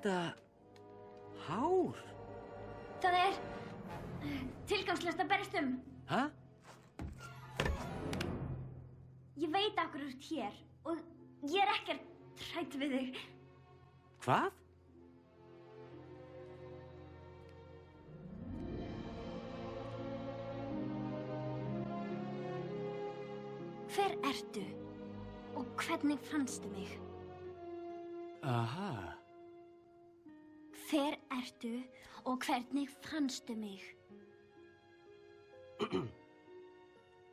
þetta hár? Það er tilgangslöst að berjast um. Hæ? Ég veit af hverju þú ert hér og ég er ekkert hrædd við þig. Hvað? Hver ertu og hvernig fannstu mig? Aha. Hver ertu og hvernig fannstu mig?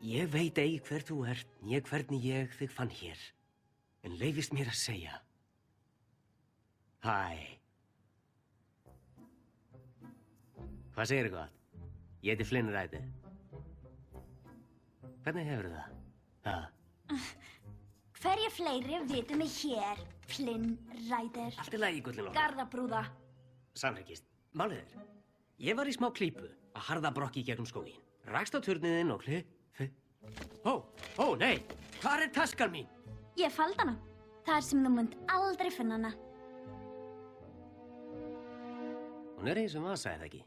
Ég veit ei hver þú ert, né hvernig ég þig fann hér. En leyfist mér að segja. Hæ. Hvað segirðu gott? Ég heiti Flynn Rider. Hvernig hefurðu það? Hverju fleiri vitum mig hér, Flynn Rider? Allt í lagi, gullin okkar. Garðabrúða. Samhryggist. Málið er. Ég var í smá klípu að harða brokki gegnum skóginn. Rakst á turniðinn og Ó, nei. Hvar er taskan mín? Ég faldi hana. Þar sem þú munt aldrei finna hana. Hún er eins og vasa, eða ekki?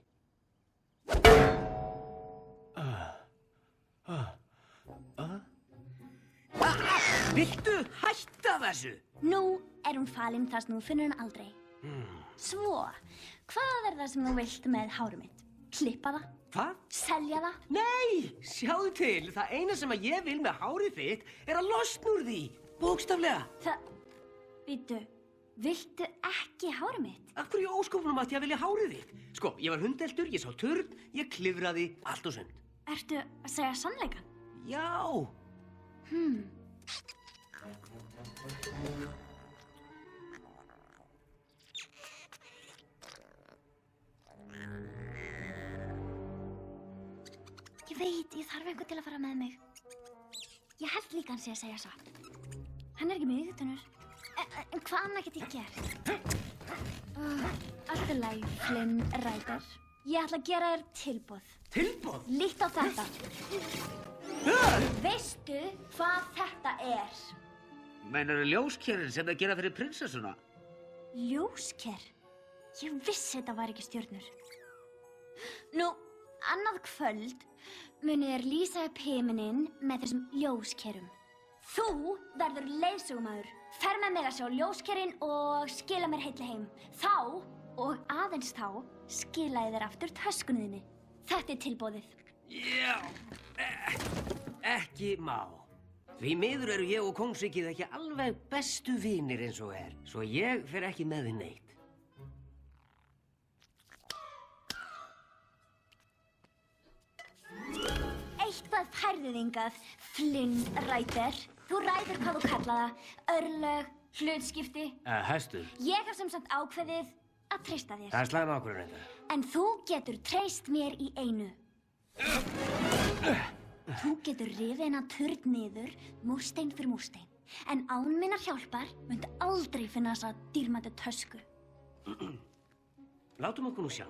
Viltu hætta þessu? Nú er hún falin þar sem þú finnur hana aldrei. Svo, hvað er það sem þú vilt með hárið mitt? Klippa það? Hvað? Selja það? Nei, sjáðu til. Það eina sem að ég vil með hárið þitt er að losna úr því. Bókstaflega. Bíddu, viltu ekki hárið mitt? Af hverju í ósköpunum átti ég að vilja hárið þitt? Sko, ég var hundeltur, ég sá turn, ég klifraði allt og sumt. Ertu að segja sannleikann? Já. Ég veit, ég þarf einhvern til að fara með mig. Ég held líka hann sé að segja satt. Hann er ekki með íþutunur. En hvað annað get ég gert? Allt í lagi, Flynn Rider. Ég ætla að gera þér tilboð. Tilboð? Líkt á þetta. Veistu hvað þetta er? Meinarðu ljóskerinn sem það gera fyrir prinsessuna? Ljósker? Ég vissi þetta var ekki stjörnur. Nú, annað kvöld munu þér lýsa upp himininn með þessum ljóskerum. Þú verður leiðsögumaður. Fer með mig að sjá ljóskerinn og skila mér heilli heim. Þá, og aðeins þá, skila ég þér aftur töskunni þinni. Þetta er tilboðið. Já, ekki má. Því miður eru ég og kóngsríkið ekki alveg bestu vinir eins og er. Svo ég fer ekki með þig neitt. Eitthvað færðu þingað, Flynn Rider. Þú ræður hvað þú kalla það. Örlög, hlutskipti. Hestur. Ég hef sem sagt ákveðið að treysta þér. Það er slæm ákvörðun þetta. En þú getur treyst mér í einu. Þú getur rifið hennar turn niður, múrstein fyrir múrstein. En án minnar hjálpar myndi aldrei finna þessa dýrmætu tösku. Látum okkur nú sjá.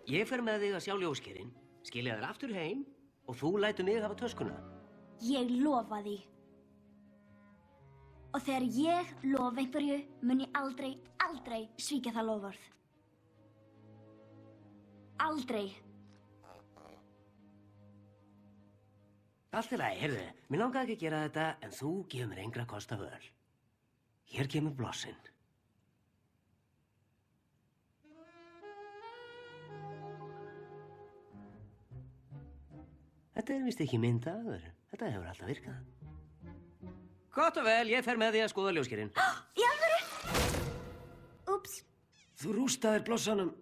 Ég fer með þig að sjá ljóskerinn, skilja þér aftur heim og þú lætur mig hafa töskuna. Ég lofa því. Og þegar ég lofa einhverju mun ég aldrei svíkja það loforð. Aldrei. Allt í lagi, heyrðu, mér langaði ekki að gera þetta en þú gefur mér engra kosta völ. Hér kemur blossinn. Þetta er vist ekki minn dagur. Þetta hefur alltaf virkað. Gott og vel, ég fer með því að skoða ljóskerinn. Í alvöru? Úps. Þú rústaðir blossanum.